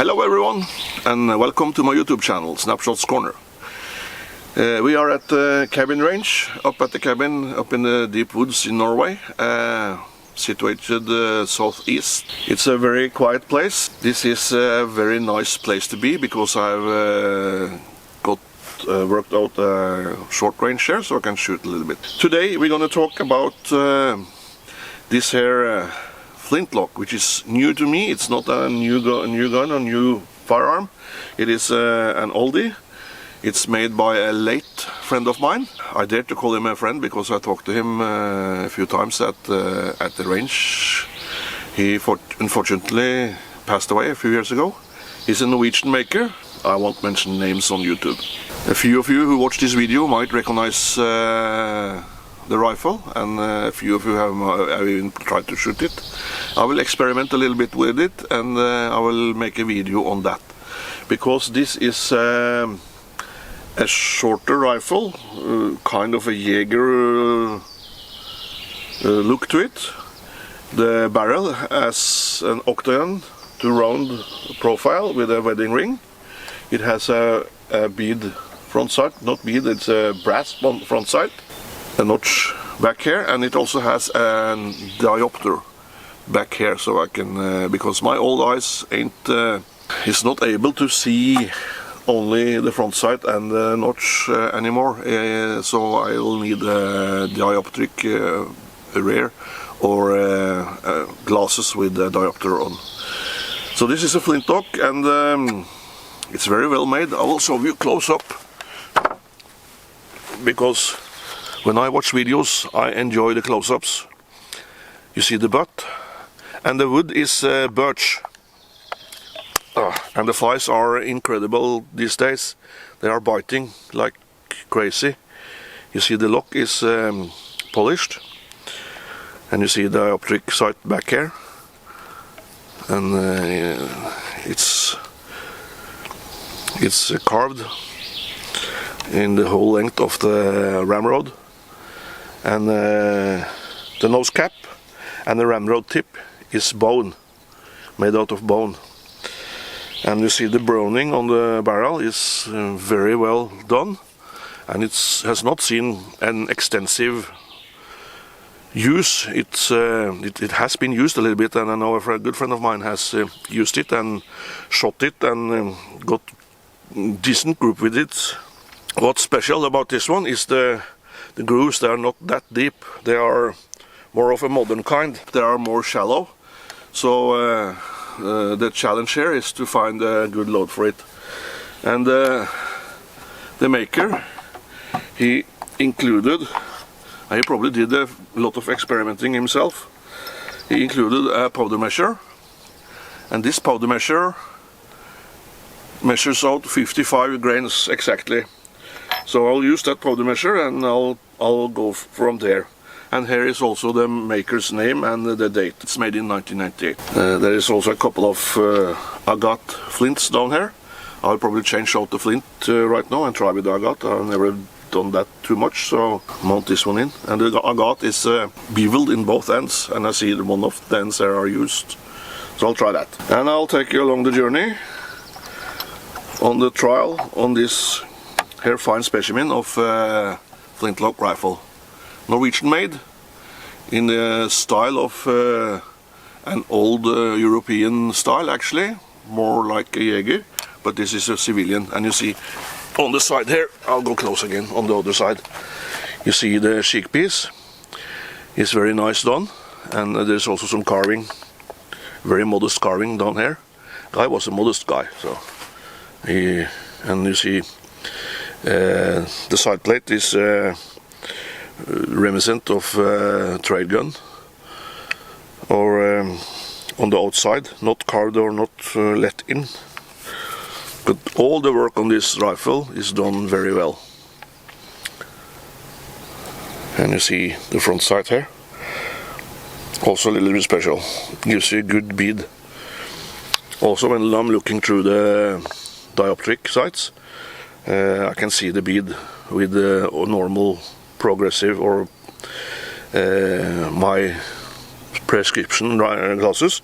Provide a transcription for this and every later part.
Hello everyone, and welcome to my YouTube channel, Snapshots Corner. We are at the cabin range, up at the cabin, up in the deep woods in Norway, situated southeast. It's a very quiet place. This is a very nice place to be because I've worked out a short range here, so I can shoot a little bit. Today we're going to talk about this here Flintlock, which is new to me. It's not a new gun, a new firearm. It is an oldie. It's made by a late friend of mine. I dare to call him a friend because I talked to him a few times at the range. He unfortunately passed away a few years ago. He's a Norwegian maker. I won't mention names on YouTube. A few of you who watch this video might recognize the rifle, and a few of you have even tried to shoot it. I will experiment a little bit with it, and I will make a video on that, because this is a shorter rifle, kind of a Jaeger look to it. The barrel has an octagon to round profile with a wedding ring. It has a bead front sight, not bead, it's a brass front sight. A notch back here, and it also has a diopter back here, so I can because my old eyes is not able to see only the front sight and the notch anymore, so I'll need a dioptric rear or glasses with a diopter on. So this is a Flintlock, and it's very well made. I will show you close up, because when I watch videos, I enjoy the close-ups. You see the butt, and the wood is birch. And the flies are incredible these days. They are biting like crazy. You see the lock is polished, and you see the dioptric sight back here. And it's carved in the whole length of the ramrod. And the nose cap and the ramrod tip is bone, made out of bone. And you see the browning on the barrel is very well done, and it has not seen an extensive use. It has been used a little bit, and I know a good friend of mine has used it and shot it and got decent grip with it. What's special about this one is the grooves. They are not that deep. They are more of a modern kind. They are more shallow. So the challenge here is to find a good load for it. And the maker, he included, he probably did a lot of experimenting himself. He included a powder measure, and this powder measure measures out 55 grains exactly. So I'll use that powder measure, and I'll go from there. And here is also the maker's name and the date. It's made in 1998. There is also a couple of agate flints down here. I'll probably change out the flint right now and try with the agate. I've never done that too much, so mount this one in. And the agate is beveled in both ends, and I see one of the ends there are used. So I'll try that. And I'll take you along the journey on the trial on this here fine specimen of Flintlock rifle. Norwegian made, in the style of an old European style actually, more like a Jaeger, but this is a civilian. And you see on the side here, I'll go close again, on the other side, you see the cheek piece is very nice done, and there's also some carving, very modest carving down here. Guy was a modest guy, so and you see the side plate is reminiscent of trade gun, or on the outside, not carved or not let in. But all the work on this rifle is done very well. And you see the front sight here, also a little bit special. Gives you a good bead. Also, when I'm looking through the dioptric sights, I can see the bead with the normal progressive or my prescription glasses,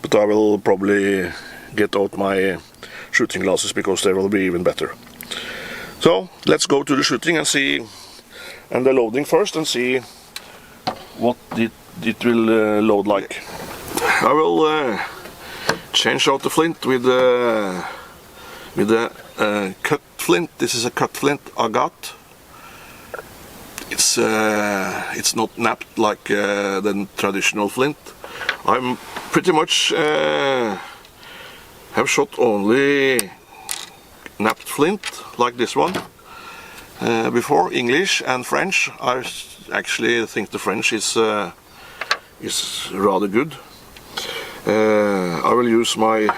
but I will probably get out my shooting glasses because they will be even better. So let's go to the shooting and see, and the loading first, and see what it will load like. I will change out the flint with the cut flint. This is a cut flint I got. It's not napped like the traditional flint. I'm pretty much have shot only napped flint like this one before, English and French. I actually think the French is rather good. I will use my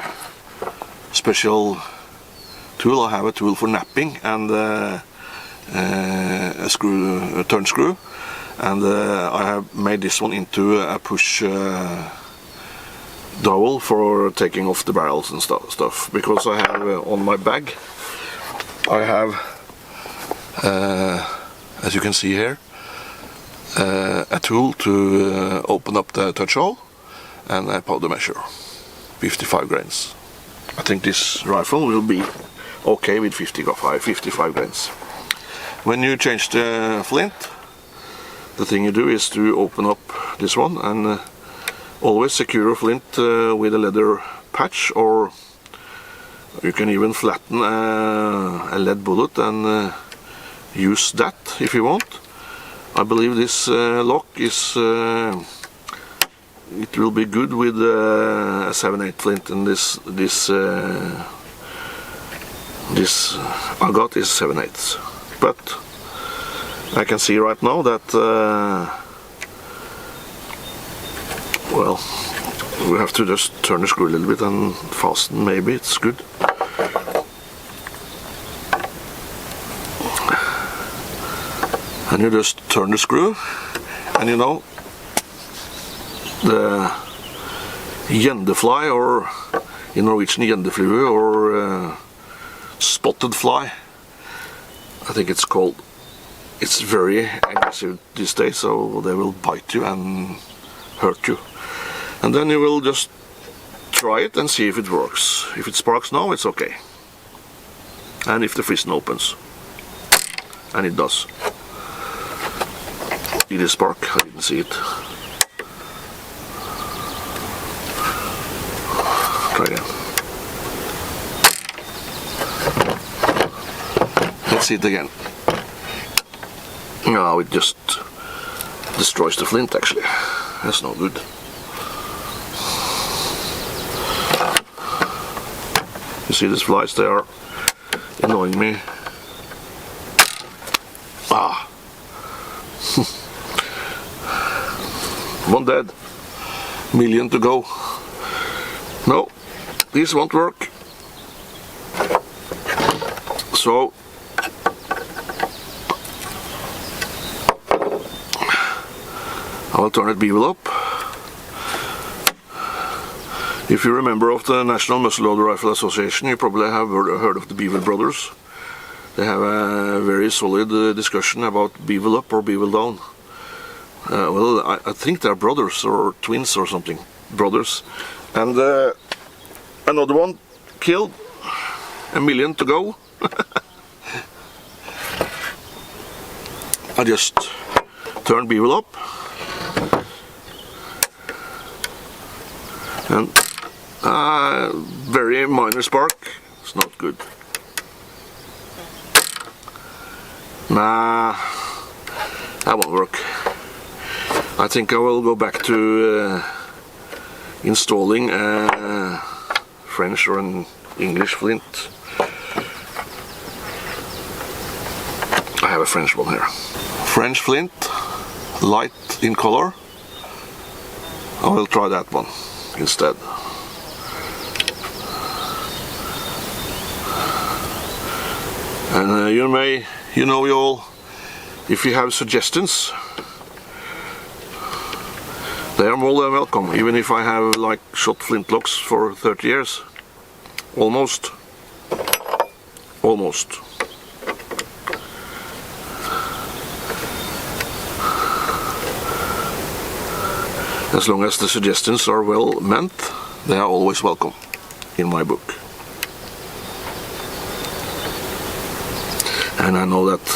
special tool. I have a tool for napping and a turn screw, and I have made this one into a push dowel for taking off the barrels and stuff, because I have on my bag I have as you can see here a tool to open up the touch hole, and a powder measure, 55 grains. I think this rifle will be okay with 55 grains. When you change the flint, the thing you do is to open up this one and always secure a flint with a leather patch, or you can even flatten a lead bullet and use that if you want. I believe this lock is it will be good with a 7/8 flint, and this I got is 7/8. But I can see right now that well, we have to just turn the screw a little bit and fasten. Maybe it's good. And you just turn the screw, and you know, the gjendefly, or in Norwegian gjendeflue, or spotted fly, I think it's called. It's very aggressive these days, so they will bite you and hurt you. And then you will just try it and see if it works. If it sparks now, it's okay. And if the frisson opens, and it does. Did it spark? I didn't see it. Try again. Let's see it again. No, it just destroys the flint actually. That's no good. You see these flies, they are annoying me. Ah. One dead. Million to go. No, this won't work. So I will turn it bevel up. If you're a member of the National Muzzleloader Rifle Association, you probably have heard of the Bevel Brothers. They have a very solid discussion about bevel up or bevel down. Well, I think they're brothers or twins or something. Brothers. And another one killed. A million to go. I just turn bevel up. And very minor spark. It's not good. Nah, that won't work. I think I will go back to installing a French or an English flint. I have a French one here. French flint, light in color. I will try that one instead. And you all, if you have suggestions, they are more than welcome, even if I have like shot flintlocks for 30 years. Almost. As long as the suggestions are well meant, they are always welcome. in my book. And I know that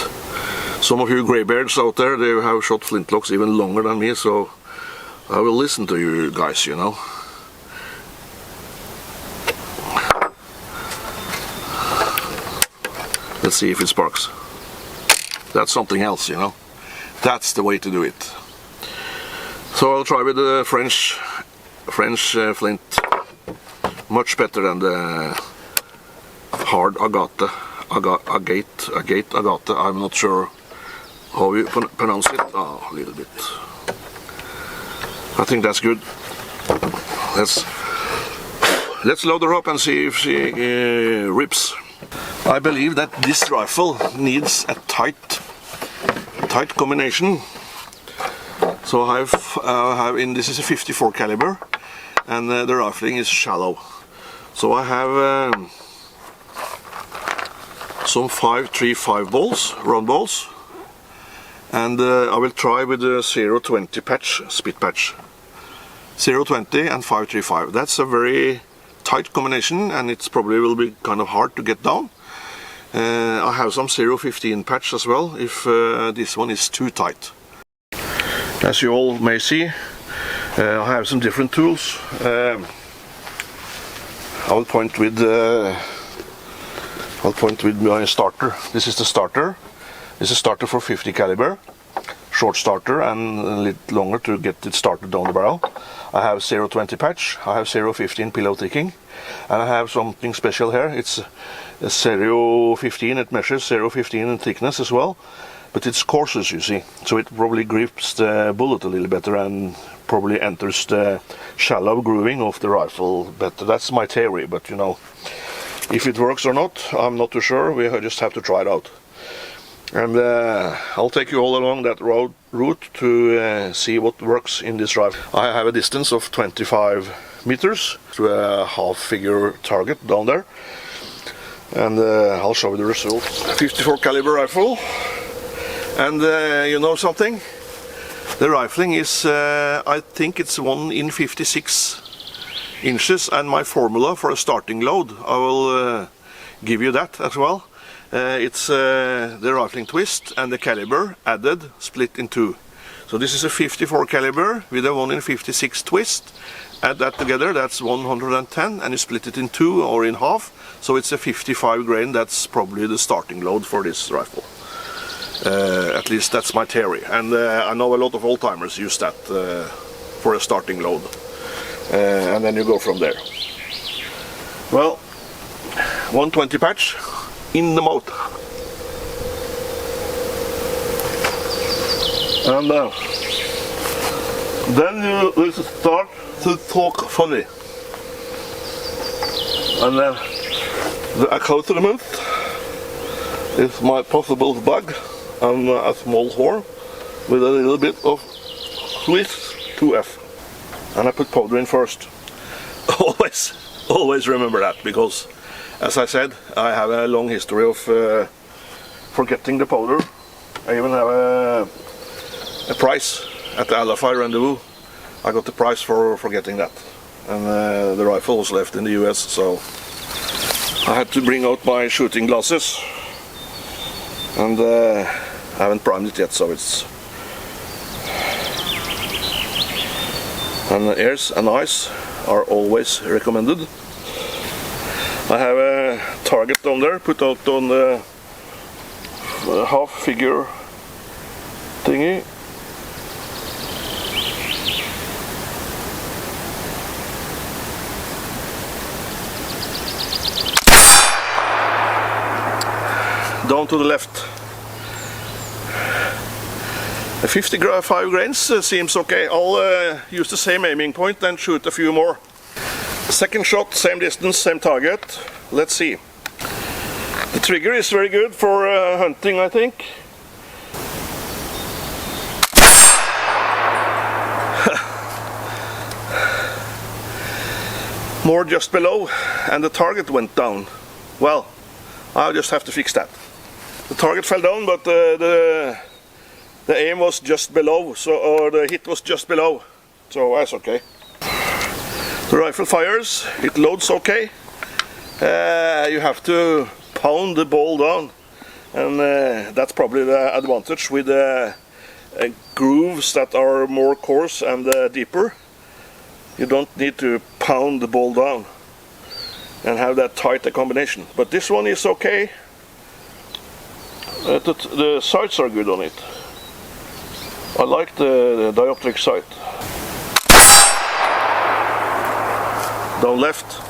some of you greybeards out there, they have shot flintlocks even longer than me, so I will listen to you guys, you know. Let's see if it sparks. That's something else, you know. That's the way to do it. So I'll try with the French flint. Much better than the hard agate. I'm not sure how you pronounce it. Oh, a little bit. I think that's good. Let's load her up and see if she rips. I believe that this rifle needs a tight combination. So this is a 54 caliber, and the rifling is shallow. So I have some 5.35 balls, round balls, and I will try with the 0.20 patch, spit patch. 0.20 and 5.35. That's a very tight combination, and it's probably will be kind of hard to get down. I have some 0.15 patch as well, if this one is too tight. As you all may see, I have some different tools. I will point with my starter. This is the starter. This is a starter for 50 caliber, short starter and a little longer to get it started down the barrel. I have 0.20 patch, I have 0.15 pillow ticking, and I have something special here. It's a 0.15, it measures 0.15 in thickness as well, but it's coarser, you see, so it probably grips the bullet a little better and probably enters the shallow grooving of the rifle better. That's my theory, but you know, if it works or not, I'm not too sure. We just have to try it out. And I'll take you all along that route to see what works in this rifle. I have a distance of 25 meters to a half-figure target down there, and I'll show you the result. 54 caliber rifle, and you know something? The rifling is, I think it's 1 in 56 inches, and my formula for a starting load, I will give you that as well. It's the rifling twist and the caliber added, split in two. So this is a 54 caliber with a 1 in 56 twist. Add that together, that's 110, and you split it in two or in half. So it's a 55 grain. That's probably the starting load for this rifle. At least that's my theory. And I know a lot of old-timers use that for a starting load. And then you go from there. Well, 120 patch in the mouth. And then you will start to talk funny. And the accoutrement is my possible bug and a small horn with a little bit of Swiss 2F. And I put powder in first. Always remember that, because as I said, I have a long history of forgetting the powder. I even have a prize at the Alafai rendezvous. I got the prize for forgetting that. And the rifle was left in the US, so I had to bring out my shooting glasses. And I haven't primed it yet, so it's... And airs and eyes are always recommended. I have a target down there, put out on the half figure thingy. Down to the left. The 55 grains seems okay. I'll use the same aiming point and shoot a few more. Second shot, same distance, same target. Let's see. The trigger is very good for hunting, I think. More just below, and the target went down. Well, I'll just have to fix that. The target fell down, but the aim was just below, or the hit was just below, so that's okay. The rifle fires, it loads okay, you have to pound the ball down, and that's probably the advantage with grooves that are more coarse and deeper. You don't need to pound the ball down and have that tight a combination. But this one is okay. The sights are good on it. I like the dioptric sight. Down left,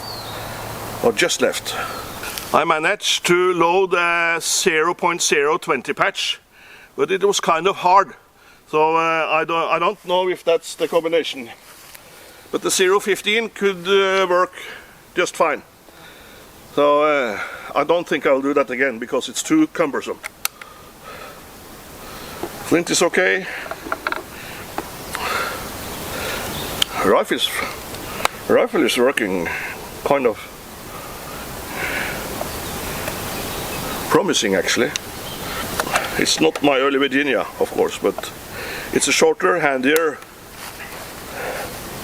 or just left. I managed to load a 0.020 patch, but it was kind of hard. So I don't know if that's the combination. But the 0.15 could work just fine. So I don't think I'll do that again because it's too cumbersome. Flint is okay. Rifle is working kind of promising actually. It's not my early Virginia, of course, but it's a shorter, handier,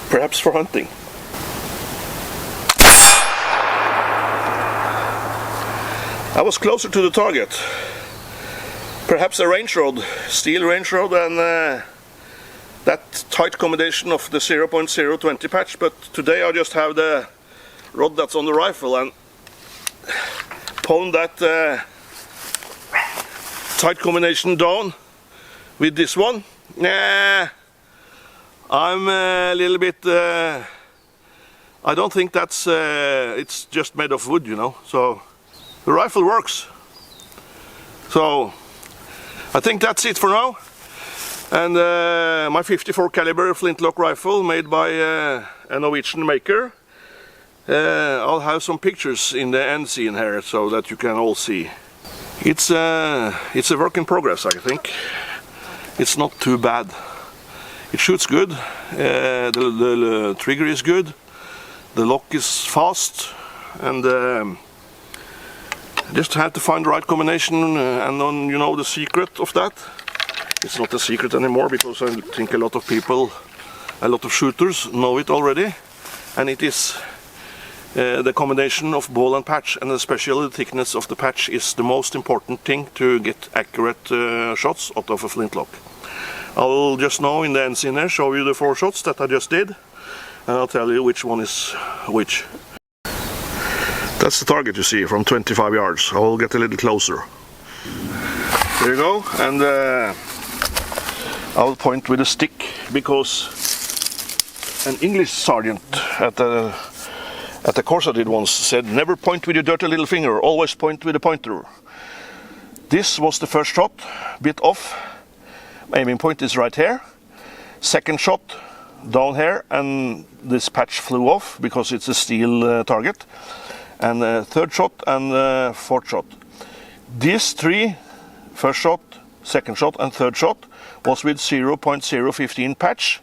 perhaps for hunting. I was closer to the target. Perhaps a range rod, steel range rod, and that tight combination of the 0.020 patch, but today I just have the rod that's on the rifle and pound that tight combination down with this one. I'm a little bit, I don't think that's, it's just made of wood, you know, so the rifle works. So I think that's it for now. And my 54 caliber Flintlock rifle made by a Norwegian maker. I'll have some pictures in the end scene here so that you can all see. It's a work in progress, I think. It's not too bad. It shoots good, the trigger is good, the lock is fast, and just have to find the right combination, and then you know the secret of that. It's not a secret anymore because I think a lot of people, a lot of shooters know it already, and it is the combination of ball and patch, and especially the thickness of the patch is the most important thing to get accurate shots out of a flintlock. I'll just now in the end scene there show you the 4 shots that I just did, and I'll tell you which one is which. That's the target you see from 25 yards. I'll get a little closer. There you go, and I'll point with a stick because an English sergeant at the course I did once said, never point with your dirty little finger, always point with a pointer. This was the first shot, bit off. Aiming point is right here. Second shot down here, and this patch flew off because it's a steel target. And third shot and fourth shot. These 3, first shot, second shot and third shot, was with 0.015 patch,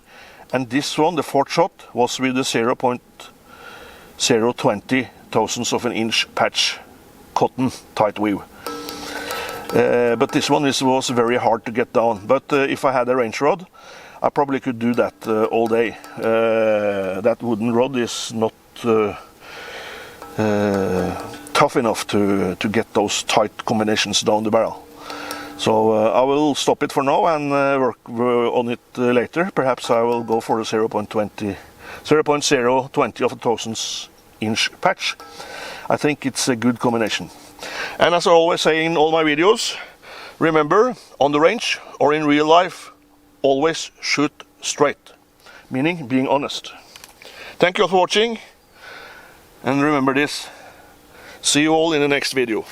and this one, the fourth shot, was with the 0.020 thousandths of an inch patch cotton tight weave. But this one was very hard to get down. But if I had a range rod, I probably could do that all day. That wooden rod is not tough enough to get those tight combinations down the barrel. So I will stop it for now and work on it later. Perhaps I will go for the 0.020 of a thousandths inch patch. I think it's a good combination. And as I always say in all my videos, remember, on the range or in real life, always shoot straight, meaning being honest. Thank you all for watching, and remember this. See you all in the next video.